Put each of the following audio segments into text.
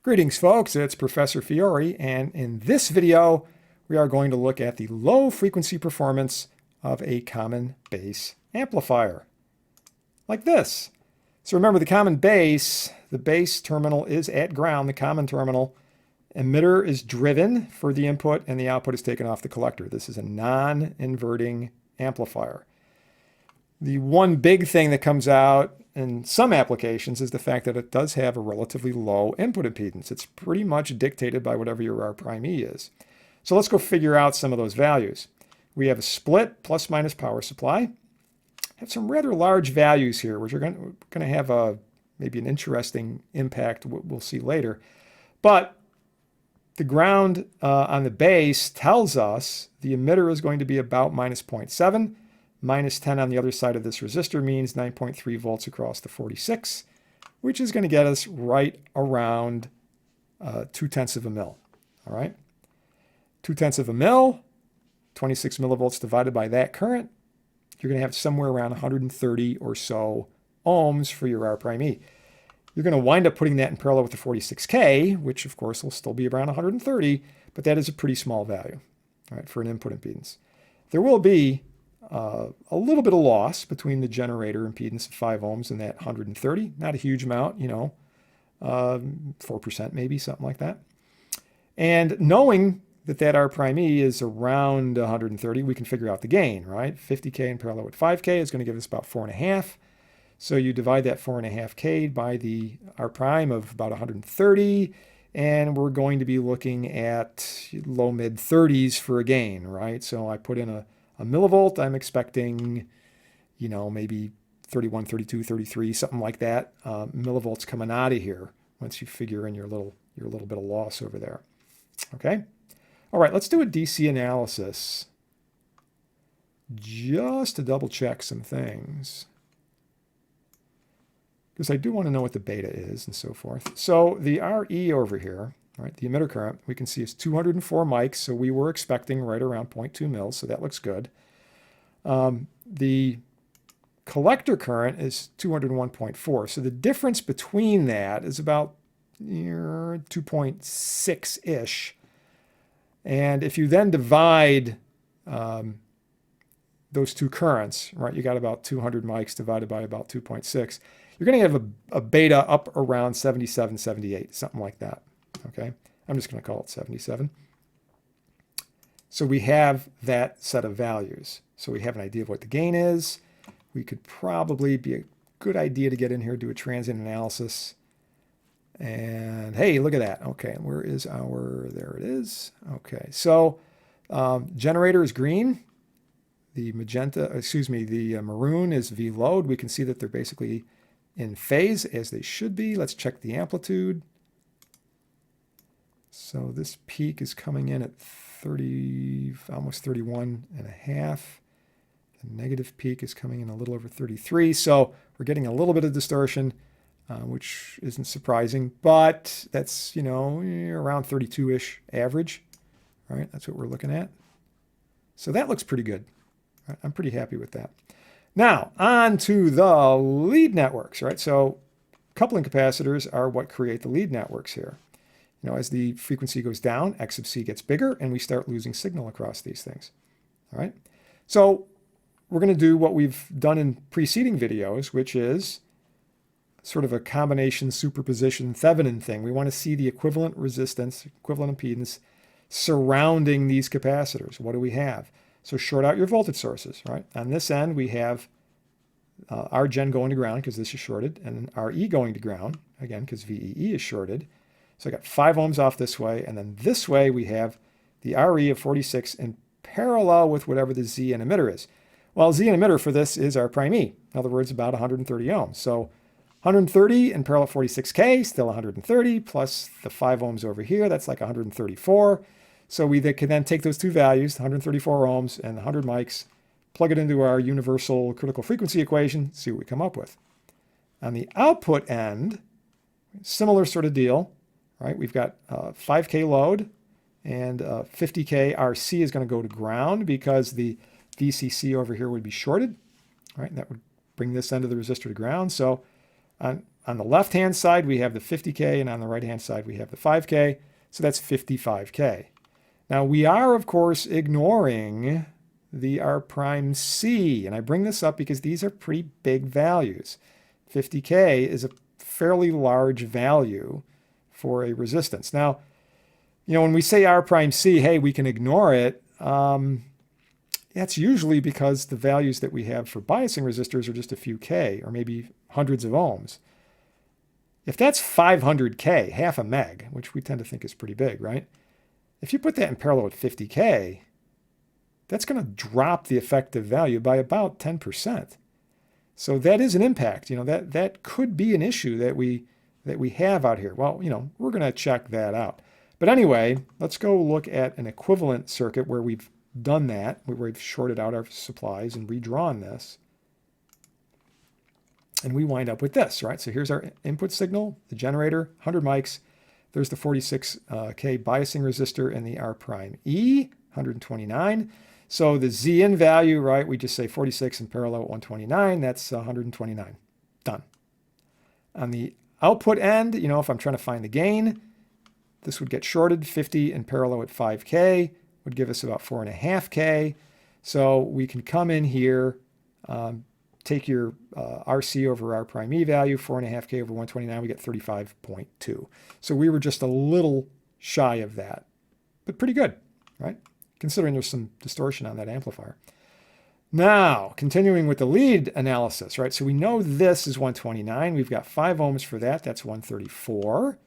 Greetings folks, it's Professor Fiore, and in this video we are going to look at the low frequency performance of a common base amplifier, like this. So remember, the base terminal is at ground, the common terminal. Emitter is driven for the input and the output is taken off the collector. This is a non-inverting amplifier. The one big thing that comes out in some applications is the fact that it does have a relatively low input impedance. It's pretty much dictated by whatever your R'(E) is. So let's go figure out some of those values. We have a split plus minus power supply. Have some rather large values here, which are going to have maybe an interesting impact we'll see later. But the ground on the base tells us the emitter is going to be about minus 0.7. Minus 10 on the other side of this resistor means 9.3 volts across the 46, which is going to get us right around 0.2 of a mil. All right, 0.2 of a mil, 26 millivolts divided by that current, you're going to have somewhere around 130 or so ohms for your R'(E). You're going to wind up putting that in parallel with the 46K, which of course will still be around 130, but that is a pretty small value, all right, for an input impedance. There will be a little bit of loss between the generator impedance of 5 ohms and that 130. Not a huge amount, 4% maybe, something like that. And knowing that that R'(E) is around 130, we can figure out the gain, right? 50K in parallel with 5K is going to give us about 4.5. So you divide that 4.5K by the R' of about 130, and we're going to be looking at low mid 30s for a gain, right? So I put in a millivolt, I'm expecting, maybe 31, 32, 33, something like that, millivolts coming out of here once you figure in your little bit of loss over there. Okay? All right, let's do a DC analysis just to double check some things, because I do want to know what the beta is and so forth. So the RE over here, right, the emitter current, we can see is 204 mics, so we were expecting right around 0.2 mils, so that looks good. The collector current is 201.4, so the difference between that is about 2.6-ish. And if you then divide those two currents, right, you got about 200 mics divided by about 2.6, you're going to have a beta up around 77, 78, something like that. Okay, I'm just going to call it 77. So we have that set of values. So we have an idea of what the gain is. We could probably be a good idea to get in here, do a transient analysis. And hey, look at that. Okay, where is there it is. Okay, so generator is green. The maroon is V load. We can see that they're basically in phase as they should be. Let's check the amplitude. So this peak is coming in at 30, almost 31 and a half. The negative peak is coming in a little over 33. So we're getting a little bit of distortion, which isn't surprising, but that's, around 32-ish average. All right, that's what we're looking at. So that looks pretty good. I'm pretty happy with that. Now, on to the lead networks, right? So coupling capacitors are what create the lead networks here. As the frequency goes down, X of C gets bigger, and we start losing signal across these things. All right? So we're going to do what we've done in preceding videos, which is sort of a combination superposition Thevenin thing. We want to see the equivalent resistance, equivalent impedance surrounding these capacitors. What do we have? So short out your voltage sources, right? On this end, we have Rgen going to ground because this is shorted, and Re going to ground, again, because VEE is shorted. So I got 5 ohms off this way, and then this way we have the RE of 46 in parallel with whatever the Z and emitter is. Well, Z and emitter for this is R'(E). In other words, about 130 ohms. So 130 in parallel 46K, still 130, plus the 5 ohms over here, that's like 134. So we can then take those two values, 134 ohms and 100 mics, plug it into our universal critical frequency equation, see what we come up with. On the output end, similar sort of deal. Right, we've got 5K load and 50K RC is going to go to ground because the VCC over here would be shorted. Right, and that would bring this end of the resistor to ground. So on on the left-hand side, we have the 50K, and on the right-hand side, we have the 5K. So that's 55K. Now, we are, of course, ignoring the R prime C. And I bring this up because these are pretty big values. 50K is a fairly large value for a resistance. Now, when we say R prime C, hey, we can ignore it. That's usually because the values that we have for biasing resistors are just a few K or maybe hundreds of ohms. If that's 500K, half a meg, which we tend to think is pretty big, right? If you put that in parallel with 50K, that's going to drop the effective value by about 10%. So that is an impact. That could be an issue that we have out here. Well, we're going to check that out. But anyway, let's go look at an equivalent circuit where we've done that, where we've shorted out our supplies and redrawn this. And we wind up with this, right? So here's our input signal, the generator, 100 mics. There's the 46K biasing resistor and the R prime E, 129. So the Z in value, right, we just say 46 in parallel at 129. That's 129. Done. On the output end, if I'm trying to find the gain, this would get shorted. 50 in parallel at 5K would give us about 4.5K. So we can come in here, take your RC over R prime E value, 4.5K over 129, we get 35.2. So we were just a little shy of that, but pretty good, right? Considering there's some distortion on that amplifier. Now, continuing with the lead analysis, right? So we know this is 129. We've got 5 ohms for that. That's 134,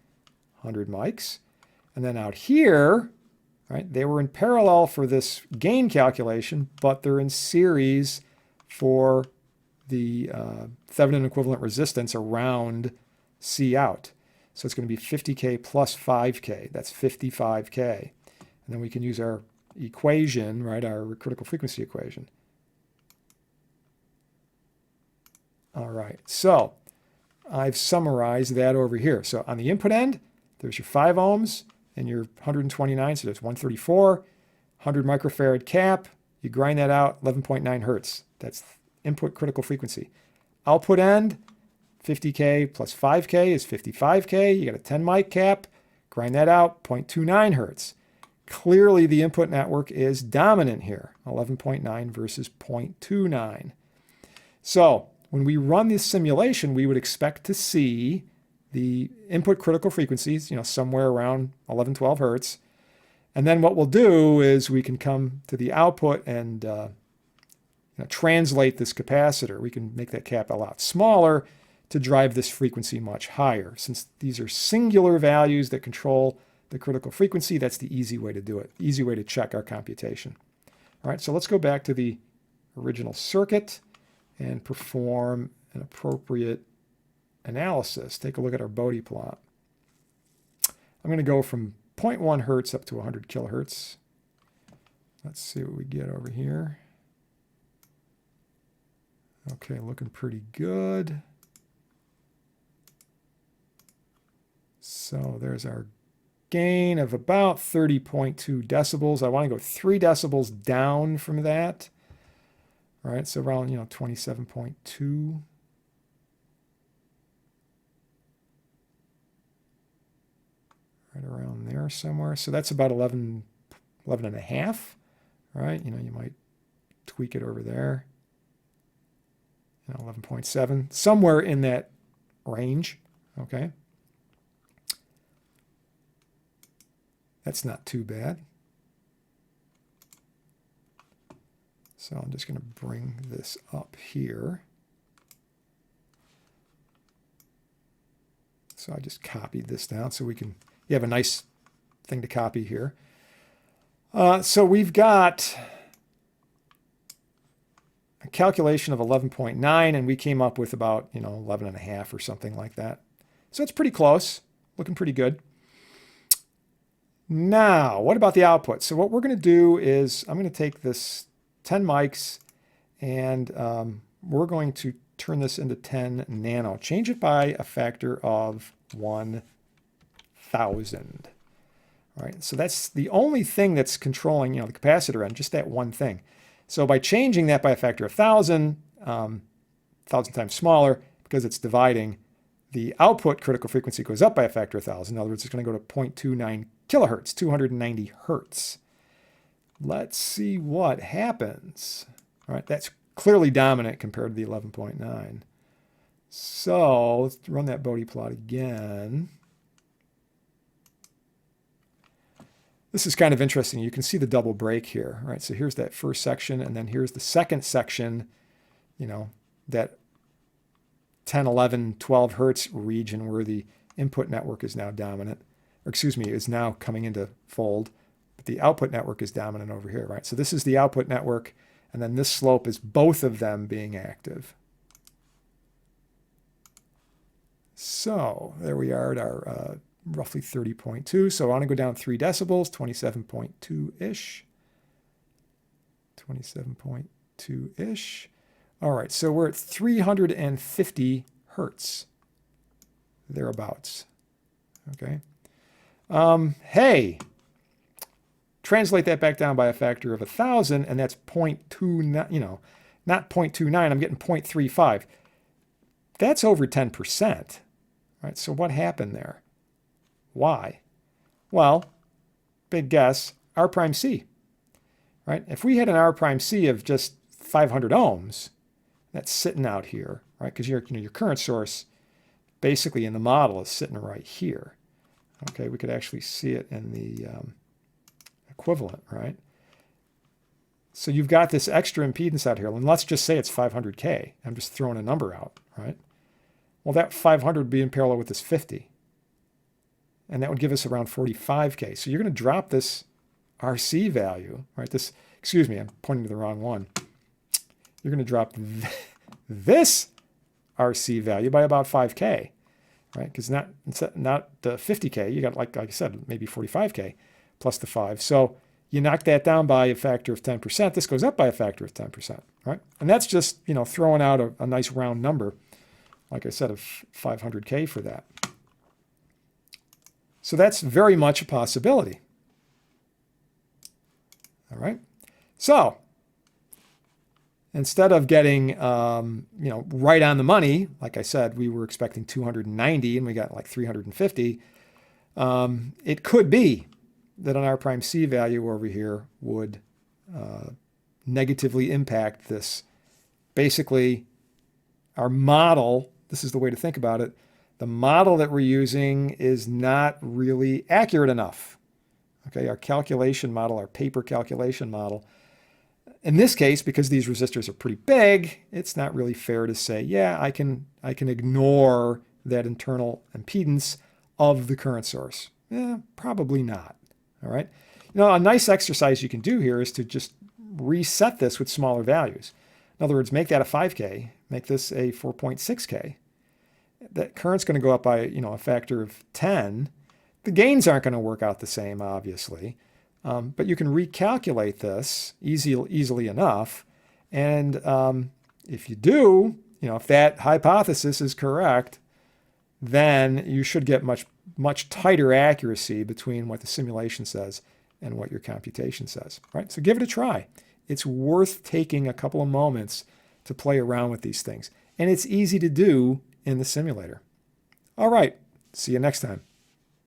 100 mics. And then out here, right, they were in parallel for this gain calculation, but they're in series for the Thevenin equivalent resistance around C out. So it's going to be 50K plus 5K. That's 55K. And then we can use our equation, right, our critical frequency equation. All right, so I've summarized that over here. So on the input end, there's your 5 ohms and your 129, so that's 134, 100 microfarad cap. You grind that out, 11.9 hertz. That's input critical frequency. Output end, 50K plus 5K is 55K. You got a 10 mic cap, grind that out, 0.29 hertz. Clearly the input network is dominant here, 11.9 versus 0.29. So when we run this simulation, we would expect to see the input critical frequencies, somewhere around 11, 12 hertz. And then what we'll do is we can come to the output and translate this capacitor. We can make that cap a lot smaller to drive this frequency much higher. Since these are singular values that control the critical frequency, that's the easy way to do it, easy way to check our computation. All right, so let's go back to the original circuit and perform an appropriate analysis. Take a look at our Bode plot. I'm going to go from 0.1 hertz up to 100 kilohertz. Let's see what we get over here. Okay, looking pretty good. So there's our gain of about 30.2 decibels. I want to go 3 decibels down from that. All right, so around 27.2. Right around there somewhere. So that's about 11 and a half, right? You might tweak it over there. 11.7, somewhere in that range, okay? That's not too bad. So I'm just going to bring this up here. So I just copied this down so you have a nice thing to copy here. So we've got a calculation of 11.9, and we came up with about 11 and a half or something like that. So it's pretty close, looking pretty good. Now, what about the output? So what we're going to do is I'm going to take this 10 mics and we're going to turn this into 10 nano. Change it by a factor of 1,000. All right, so that's the only thing that's controlling the capacitor end, just that one thing. So by changing that by a factor of 1,000, 1,000 times smaller, because it's dividing, the output critical frequency goes up by a factor of 1,000. In other words, it's going to go to 0.29 kilohertz, 290 hertz. Let's see what happens. All right, that's clearly dominant compared to the 11.9. So let's run that Bode plot again. This is kind of interesting. You can see the double break here, right? So here's that first section, and then here's the second section, you know, that 10, 11, 12 hertz region where the input network is now dominant, or excuse me, is now coming into fold. But the output network is dominant over here, right? So this is the output network, and then this slope is both of them being active. So there we are at our roughly 30.2. So I want to go down 3 decibels, 27.2-ish. 27.2-ish. All right, so we're at 350 hertz, thereabouts. Okay. Hey, translate that back down by a factor of 1,000, and that's 0.29, you know, not 0.29, I'm getting 0.35. That's over 10%. Right, so what happened there? Why? Well, big guess, R prime C. Right? If we had an R prime C of just 500 ohms, that's sitting out here, right? Because your current source basically in the model is sitting right here. Okay, we could actually see it in the equivalent, right? So you've got this extra impedance out here, and let's just say it's 500K. I'm just throwing a number out, right? Well, that 500 would be in parallel with this 50. And that would give us around 45K. So you're going to drop this RC value, right? This, excuse me, I'm pointing to the wrong one. You're going to drop this RC value by about 5K, right? Because not the 50K, you got, like I said, maybe 45K plus the 5. So you knock that down by a factor of 10%. This goes up by a factor of 10%, right? And that's just, you know, throwing out a nice round number, like I said, of 500K for that. So that's very much a possibility. All right. So instead of getting, you know, right on the money, like I said, we were expecting 290 and we got like 350. It could be that an R prime C value over here would negatively impact this. Basically, our model, this is the way to think about it, the model that we're using is not really accurate enough. Okay, our calculation model, our paper calculation model, in this case, because these resistors are pretty big, it's not really fair to say, yeah, I can ignore that internal impedance of the current source. Yeah, probably not. All right. You know, a nice exercise you can do here is to just reset this with smaller values. In other words, make that a 5K, make this a 4.6K. That current's going to go up by, you know, a factor of 10. The gains aren't going to work out the same, obviously, but you can recalculate this easily enough. And if you do, you know, if that hypothesis is correct, then you should get much tighter accuracy between what the simulation says and what your computation says, right? So give it a try. It's worth taking a couple of moments to play around with these things. And it's easy to do in the simulator. All right, see you next time.